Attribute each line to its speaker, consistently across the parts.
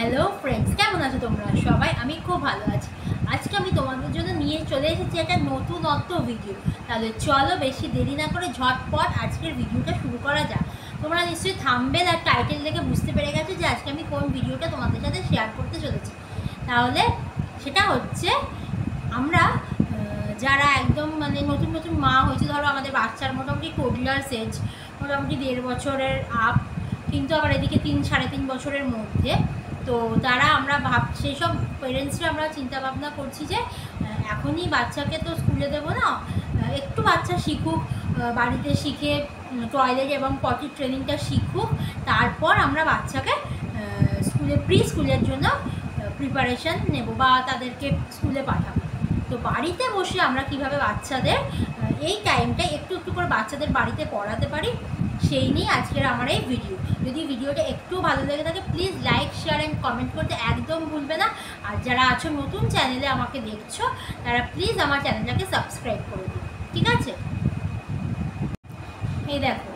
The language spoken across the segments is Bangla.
Speaker 1: হ্যালো ফ্রেন্ডস, কেমন আছো তোমরা সবাই? আমি খুব ভালো আছি। আজকে আমি তোমাদের জন্য নিয়ে চলে এসেছি একটা নতুনত্ব ভিডিও। তাহলে চলো বেশি দেরি না করে ঝটপট আজকের ভিডিওটা শুরু করা যাক। তোমরা নিশ্চয়ই থাম্বনেল আর টাইটেল দেখে বুঝতে পেরে গেছো যে আজকে আমি কোন ভিডিওটা তোমাদের সাথে শেয়ার করতে চলেছি। তাহলে সেটা হচ্ছে আমরা যারা একদম নতুন নতুন মা হয়েছে, ধরো আমাদের বাচ্চার মোটামুটি টডলার এজ, মোটামুটি 1.5 বছরের আপ, কিন্তু আবার এদিকে 3-3.5 বছরের মধ্যে। তো তারা আমরা সেই সব পেরেন্টসরা আমরা চিন্তা ভাবনা করছি যে এখনই বাচ্চাকে তো স্কুলে দেবো না, একটু বাচ্চা শিখুক, বাড়িতে শিখে টয়লেট এবং পটি ট্রেনিংটা শিখুক, তারপর আমরা বাচ্চাকে প্রি স্কুলের জন্য প্রিপারেশান নেব বা তাদেরকে স্কুলে পাঠাবো। তো বাড়িতে বসে আমরা কিভাবে বাচ্চাদের এই টাইমটা একটু একটু করে বাচ্চাদের বাড়িতে পড়াতে পারি, সেই নিয়ে আজকের আমার এই ভিডিও। যদি ভিডিওটা একটু ভালো লেগে থাকে please like, share and comment করতে একদম ভুলবে না। আর যারা আছো নতুন চ্যানেলে আমাকে দেখছো, তারা প্লিজ আমার চ্যানেলটাকে সাবস্ক্রাইব করে দিন, ঠিক আছে? এই দেখো,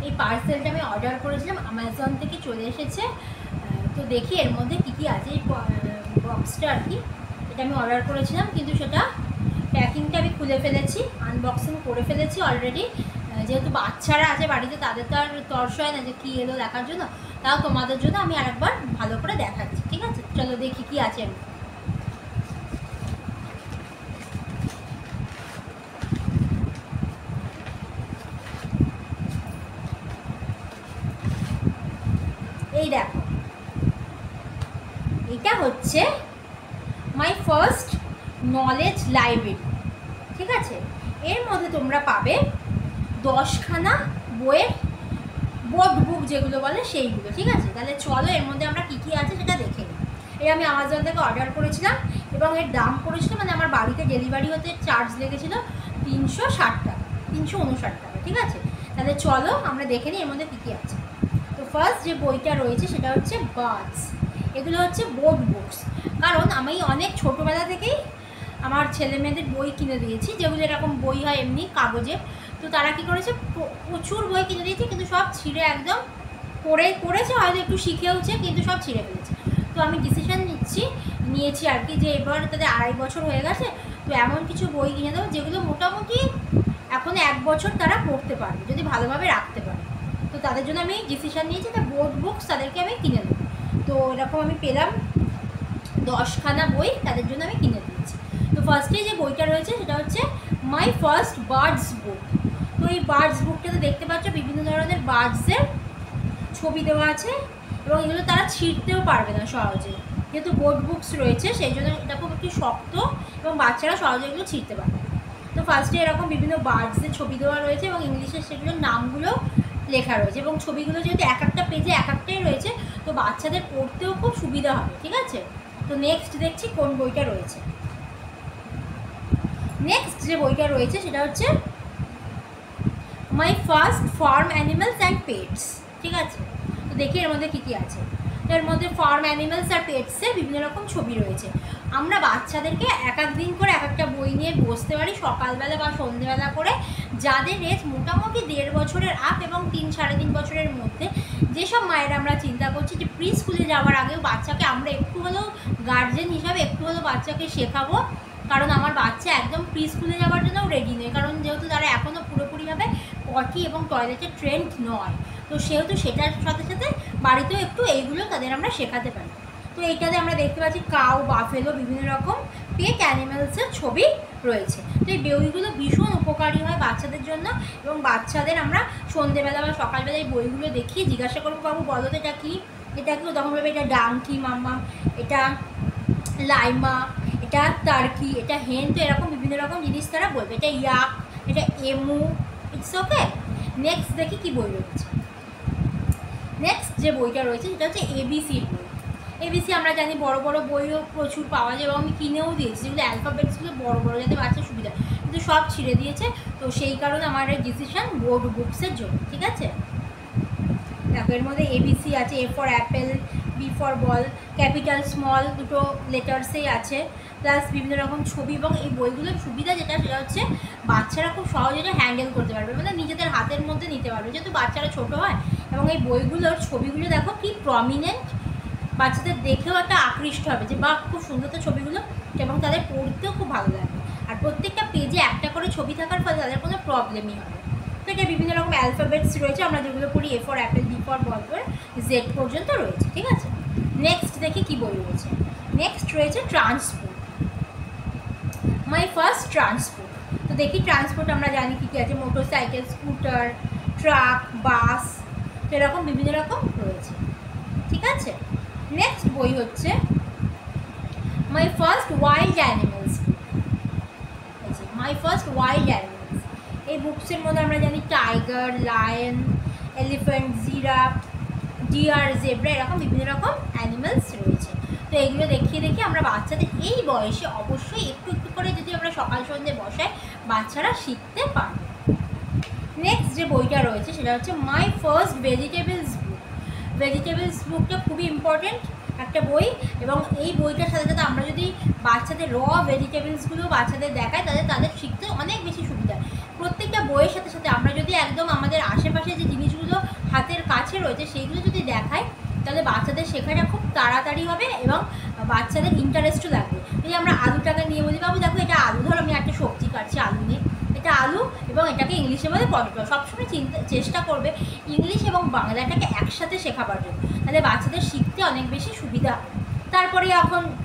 Speaker 1: এই পার্সেলটা আমি অর্ডার করেছিলাম, অ্যামাজন থেকে চলে এসেছে। তো দেখি এর মধ্যে কী কী আছে। এই বক্সটা আর কি, এটা আমি অর্ডার করেছিলাম, কিন্তু সেটা প্যাকিংটা আমি খুলে ফেলেছি, আনবক্সিং করে ফেলেছি অলরেডি। যেহেতু বাচ্চারা আছে বাড়িতে, তাদের তো আর তর্স হয় না যে কী এলো দেখার জন্য। তাও তোমাদের জন্য আমি আরেকবার ভালো করে দেখাচ্ছি, ঠিক আছে? চলো দেখি কী আছে। আমি এই দেখো, এটা হচ্ছে মাই ফার্স্ট নলেজ লাইব্রেরি, ঠিক আছে? এর মধ্যে তোমরা পাবে 10খানা বইয়ের বোর্ড বুক যেগুলো বলে সেইগুলো, ঠিক আছে? তাহলে চলো এর মধ্যে আমরা কী কী আছে সেটা দেখে নিই। এটা আমি অ্যামাজন থেকে অর্ডার করেছিলাম এবং এর দাম পড়েছিল, আমার বাড়িতে ডেলিভারি হতে চার্জ লেগেছিল 360 টাকা, 359 টাকা, ঠিক আছে? তাহলে চলো আমরা দেখে নিই এর মধ্যে কী কী আছে। তো ফার্স্ট যে বইটা রয়েছে সেটা হচ্ছে বার্ডস। এগুলো হচ্ছে বোর্ড বুকস, কারণ আমি অনেক ছোটোবেলা থেকেই আমার ছেলে মেয়েদের বই কিনে দিয়েছি, যেগুলো এরকম বই হয় এমনি কাগজে। তো তারা কী করেছে, প্রচুর বই কিনে দিয়েছে, কিন্তু সব ছিঁড়ে একদম পড়েছে, হয়তো একটু শিখেওছে, কিন্তু সব ছিঁড়ে ফেলেছে। তো আমি ডিসিশন নিয়েছি আর কি, যে এবার তাদের 2.5 বছর হয়ে গেছে, তো এমন কিছু বই কিনে দেবো যেগুলো মোটামুটি এখন 1 বছর তারা পড়তে পারবে যদি ভালোভাবে রাখতে পারে। তো তাদের জন্য আমি ডিসিশন নিয়েছি যে বোর্ড বুকস তাদেরকে আমি কিনে দেবো। তো এরকম আমি পেলাম 10খানা বই, তাদের জন্য আমি কিনে দিয়েছি। তো ফার্স্টে যে বইটা রয়েছে সেটা হচ্ছে মাই ফার্স্ট বার্ডস বুক। তো এই বার্ডস বুকটাতে দেখতে পাচ্ছ বিভিন্ন ধরনের বার্ডসের ছবি দেওয়া আছে, এবং এগুলো তারা ছিঁড়তেও পারবে না সহজে, যেহেতু বোর্ড বুকস রয়েছে সেই জন্য এটা খুব একটু শক্ত এবং বাচ্চারা সহজে এগুলো ছিঁড়তে পারবে। তো ফার্স্টে এরকম বিভিন্ন বার্ডসের ছবি দেওয়া রয়েছে এবং ইংলিশে সেগুলোর নামগুলো লেখা রয়েছে, এবং ছবিগুলো যেহেতু এক একটা পেজে এক একটাই রয়েছে, তো বাচ্চাদের পড়তেও খুব সুবিধা হবে, ঠিক আছে? তো নেক্সট দেখছি কোন বইটা রয়েছে। নেক্সট যে বইটা রয়েছে সেটা হচ্ছে my first farm animals and pets, ঠিক আছে? তো দেখি এর মধ্যে কী কী আছে। এর মধ্যে ফার্ম অ্যানিমালস আর পেটসের বিভিন্ন রকম ছবি রয়েছে। আমরা বাচ্চাদেরকে এক এক দিন করে এক একটা বই নিয়ে বসতে পারি, সকালবেলা বা সন্ধ্যেবেলা করে, যাদের এজ মোটামুটি 1.5 বছরের আপ এবং 3-3.5 বছরের মধ্যে। যেসব মায়েরা আমরা চিন্তা করছি যে প্রি স্কুলে যাওয়ার আগেও বাচ্চাকে আমরা একটু হলেও গার্জেন হিসাবে একটু হলেও বাচ্চাকে শেখাবো, কারণ আমার বাচ্চা একদম প্রি স্কুলে যাওয়ার জন্যও রেডি নেই, কারণ যেহেতু তারা এখনও পুরোপুরিভাবে পটি এবং টয়লেটের ট্রেন্ড নয়। তো সেহেতু সেটার সাথে সাথে বাড়িতেও একটু এইগুলো তাদের আমরা শেখাতে পারি। তো এইটাতে আমরা দেখতে পাচ্ছি কাউ, বাফেলো, বিভিন্ন রকম পেট অ্যানিমেলসের ছবি রয়েছে। তো এই বইগুলো ভীষণ উপকারী হয় বাচ্চাদের জন্য, এবং বাচ্চাদের আমরা সন্ধ্যেবেলা বা সকালবেলা এই বইগুলো দেখিয়ে জিজ্ঞাসা করবো, বাবু বলো তো এটা কী, এটা কি? তখন বলবে এটা ডাঙ্কি মাম্মা, এটা লাইমা, এটা টার্কি, এটা হেন। তো এরকম বিভিন্ন রকম জিনিস তারা বলবে, এটা ইয়াক, এটা এমু। It's okay. নেক্সট দেখি কী বই রয়েছে। নেক্সট যে বইটা রয়েছে সেটা হচ্ছে এবিসির বই। এবিসি আমরা জানি বড় বড় বইও প্রচুর পাওয়া যায়, এবং আমি কিনেও দিয়েছি, যেগুলো অ্যালফাবেটসগুলো বড় বড়, যাতে বাচ্চার সুবিধা, কিন্তু সব ছিঁড়ে দিয়েছে। তো সেই কারণে আমার ডিসিশন বোর্ড বুকসের জন্য, ঠিক আছে? দেখো এর মধ্যে এবিসি আছে, A for apple, B for ball, capital small দুটো লেটার্সেই আছে, প্লাস বিভিন্ন রকম ছবি। এবং এই বইগুলোর সুবিধা যেটা সেটা হচ্ছে বাচ্চারা খুব সহজে হ্যান্ডেল করতে পারবে, নিজেদের হাতের মধ্যে নিতে পারবে, যেহেতু বাচ্চারা ছোটো হয়। এবং এই বইগুলোর ছবিগুলো দেখো কি প্রমিনেন্ট, বাচ্চাদের দেখেও একটা আকৃষ্ট হবে যে বাহ খুব সুন্দর তো ছবিগুলো, এবং তাদের পড়তেও খুব ভালো লাগবে। আর প্রত্যেকটা পেজে একটা করে ছবি থাকার ফলে তাদের কোনো প্রবলেমই হবে। তো এটা বিভিন্ন রকম অ্যালফাবেটস রয়েছে, আমরা যেগুলো পড়ি A for Apple, B for ball করে Z পর্যন্ত রয়েছে, ঠিক আছে। নেক্সট দেখি কী বই রয়েছে। নেক্সট রয়েছে ট্রান্সপোর্ট, মাই ফার্স্ট ট্রান্সপোর্ট। তো দেখি ট্রান্সপোর্ট আমরা জানি কী কী আছে, মোটরসাইকেল, স্কুটার, ট্রাক, বাস, তো এরকম বিভিন্ন রকম রয়েছে, ঠিক আছে। নেক্সট বই হচ্ছে my first wild animals, my first wild animals. এই বুকসের মধ্যে আমরা জানি tiger, lion, elephant, giraffe, deer, zebra, এরকম বিভিন্ন রকম অ্যানিমেলস রয়েছে। তো এগুলো দেখিয়ে দেখিয়ে আমরা বাচ্চাদের এই বয়সে অবশ্যই একটু একটু করে যদি আমরা সকাল সন্ধ্যে বসাই, বাচ্চারা শিখতে পারবে। নেক্সট যে বইটা রয়েছে সেটা হচ্ছে my first vegetables book. Vegetables বুকটা খুবই ইম্পর্টেন্ট একটা বই, এবং এই বইটার সাথে সাথে আমরা যদি বাচ্চাদের র ভেজিটেবলসগুলো বাচ্চাদের দেখাই, তাদের শিখতে অনেক বেশি সুবিধা। প্রত্যেকটা বইয়ের সাথে সাথে আমরা যদি একদম আমাদের আশেপাশে যে জিনিসগুলো হাতের কাছে রয়েছে সেইগুলো যদি দেখাই, তাহলে বাচ্চাদের শেখাটা খুব তাড়াতাড়ি হবে এবং বাচ্চাদের ইন্টারেস্টও লাগবে। যদি আমরা আলুটাকে নিয়ে বলি, বাবু দেখো এটা আলু, ধরো আমি একটা সবজি কাটছি আলু নিয়ে, এটা আলু, এবং এটাকে ইংলিশে বলে পটেটো। সবসময় চেষ্টা করবে ইংলিশ এবং বাংলাটাকে একসাথে শেখাবার জন্য, তাহলে বাচ্চাদের শিখতে অনেক বেশি সুবিধা হবে। তারপরে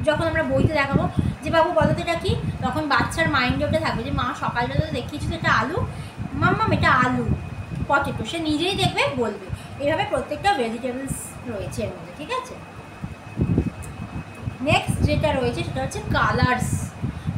Speaker 1: যখন আমরা বইতে দেখাবো যে বাবু বলো তো এটা কি, তখন বাচ্চার মাইন্ডে ওটা থাকবে যে মা সকালবেলা দেখিয়েছিল এটা আলু, মাম্মাম এটা আলু, পটেটো, সে নিজেই দেখবে বলবে। এইভাবে প্রত্যেকটা ভেজিটেবলস রয়েছে এর মধ্যে, ঠিক আছে। নেক্সট যেটা রয়েছে সেটা হচ্ছে কালার্স।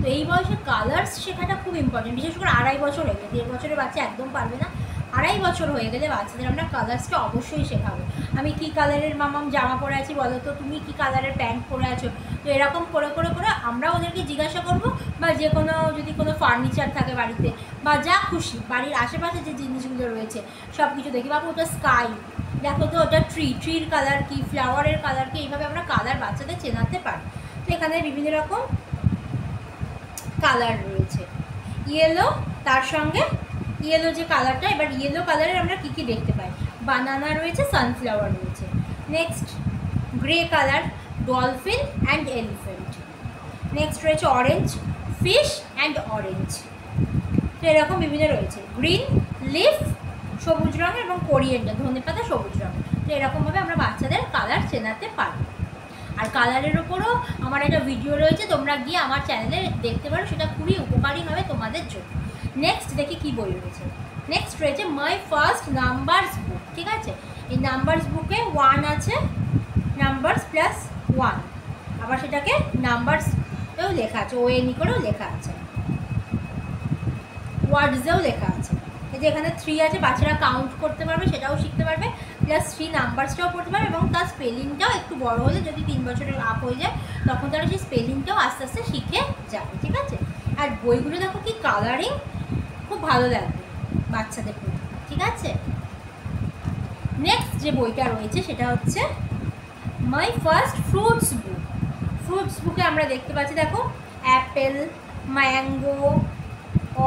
Speaker 1: তো এই বয়সে কালার্স শেখাটা খুব ইম্পর্টেন্ট, বিশেষ করে 2.5 বছর হয়ে গেলে, 1.5 বছরের বাচ্চা একদম পারবে না, 2.5 বছর হয়ে গেলে বাচ্চাদের আমরা কালার্সটা অবশ্যই শেখাবো। আমি কী কালারের মামাম জামা পরে আছি বলো তো, তুমি কী কালারের প্যান্ট পরে আছো, তো এরকম করে করে করে আমরা ওদেরকে জিজ্ঞাসা করবো, বা যে কোনো যদি কোনো ফার্নিচার থাকে বাড়িতে বা যা খুশি বাড়ির আশেপাশে যে জিনিসগুলো রয়েছে সব কিছু দেখি, বাবু ওটা স্কাই, দেখো তো ওটা ট্রির কালার কি, ফ্লাওয়ারের কালার কি, এইভাবে আমরা কালার বাচ্চাদের চেনাতে পারি। তো এখানে বিভিন্ন রকম কালার রয়েছে। ইয়েলো, তার সঙ্গে ইয়েলো যে কালারটা, এবার ইয়েলো কালারের আমরা কী কী দেখতে পাই, বানানা রয়েছে, সানফ্লাওয়ার রয়েছে। Next grey colour, dolphin and elephant. Next রয়েছে অরেঞ্জ, ফিশ অ্যান্ড অরেঞ্জ। তো এরকম বিভিন্ন রয়েছে। গ্রিন লিফ, সবুজ রঙের, এবং কোরিয়েন্ডার, ধনেপাতা, সবুজ রঙের। তো এরকমভাবে আমরা বাচ্চাদের কালার চেনাতে পারবো। আর কালারের ওপরও আমার একটা ভিডিও রয়েছে, তোমরা গিয়ে আমার চ্যানেলে দেখতে পারো, সেটা খুবই উপকারী হবে তোমাদের জন্য। নেক্সট দেখি কী বই রয়েছে। নেক্সট রয়েছে মাই ফার্স্ট নাম্বারস বুক, ঠিক আছে। এই নাম্বারস বুকে 1 আছে, নাম্বারস প্লাস 1, আবার সেটাকে নাম্বারসেও লেখা আছে, ONE করেও লেখা আছে, ওয়ার্ডসেও লেখা আছে। এই যে এখানে 3 আছে, বাচ্চারা কাউন্ট করতে পারবে, সেটাও শিখতে পারবে, প্লাস 3 নাম্বারসটাও পড়তে পারবে, এবং তার স্পেলিংটাও একটু বড় হলে, যদি 3 বছরের আপ হয়ে যায়, তখন তারা সেই স্পেলিংটাও আস্তে আস্তে শিখে যাবে, ঠিক আছে। আর বইগুলো দেখো কি কালারিং, খুব ভালো লাগবে বাচ্চাদের প্রতি, ঠিক আছে। নেক্সট যে বইটা রয়েছে সেটা হচ্ছে my first fruits book. Fruits বুকে আমরা দেখতে পাচ্ছি দেখো অ্যাপেল, ম্যাঙ্গো,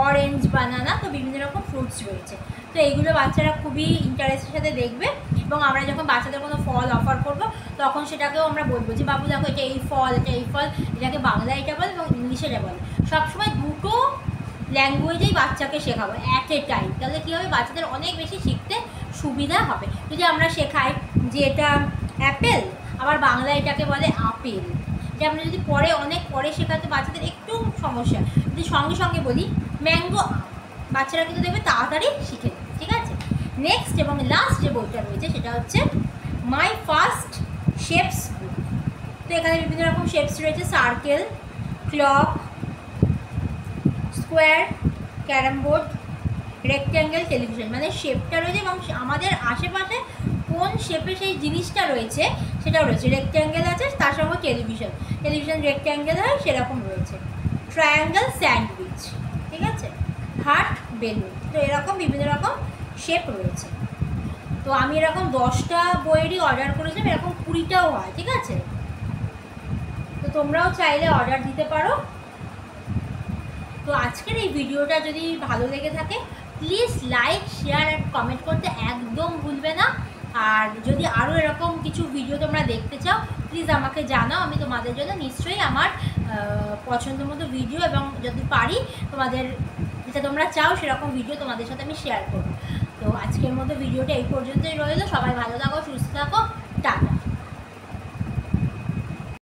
Speaker 1: অরেঞ্জ, বানানা, তো বিভিন্ন রকম ফ্রুটস রয়েছে। তো এইগুলো বাচ্চারা খুবই ইন্টারেস্টের সাথে দেখবে, এবং আমরা যখন বাচ্চাদের কোনো ফল অফার করব তখন সেটাকেও আমরা বলবো যে বাবু দেখো এটা এই ফল, এটা এই ফল, এটাকে বাংলায় এটা বল এবং ইংলিশে এটা বল। সবসময় দুটো ল্যাঙ্গুয়েজেই বাচ্চাকে শেখাবো অ্যাট এ টাইম, তাহলে কী হবে, বাচ্চাদের অনেক বেশি শিখতে সুবিধা হবে। যদি আমরা শেখাই যে এটা অ্যাপেল, আবার বাংলায় এটাকে বলে আপেল, এটা আমরা যদি অনেক পরে শেখাতে বাচ্চাদের একটু সমস্যা। যদি সঙ্গে সঙ্গে বলি ম্যাঙ্গো, বাচ্চারা কিন্তু দেখবে তাড়াতাড়ি শিখে নেবে, ঠিক আছে। নেক্সট এবং লাস্ট যে বইটা রয়েছে সেটা হচ্ছে মাই ফার্স্ট শেপস বুক। তো এখানে বিভিন্ন রকম শেপস রয়েছে, circle, clock, square, carrom board, rectangle, television, মানে শেপটা রয়েছে এবং আমাদের আশেপাশে কোন শেপে সেই জিনিসটা রয়েছে সেটাও রয়েছে। রেক্ট্যাঙ্গেল আছে, তার সঙ্গে টেলিভিশন রেক্ট্যাঙ্গেল হয় সেরকম রয়েছে। ট্রায়াঙ্গেল, স্যান্ডউইচ, ঠিক আছে, হার্ট, বেলুন, তো এরকম বিভিন্ন রকম শেপ রয়েছে। তো আমি এরকম 10টা বইয়েরই অর্ডার করেছিলাম, এরকম 20টাও হয়, ঠিক আছে। তো তোমরাও চাইলে অর্ডার দিতে পারো। তো আজকের এই ভিডিওটা যদি ভালো লেগে থাকে please like, share and comment করতে একদম ভুলবে না। আর যদি আরও এরকম কিছু ভিডিও তোমরা দেখতে চাও প্লিজ আমাকে জানাও, আমি তোমাদের জন্য নিশ্চয়ই আমার পছন্দ মতো ভিডিও এবং যদি পারি তোমাদের যেটা তোমরা চাও সেরকম ভিডিও তোমাদের সাথে আমি শেয়ার করবো। তো আজকের মতো ভিডিওটা এই পর্যন্তই রইলো। সবাই ভালো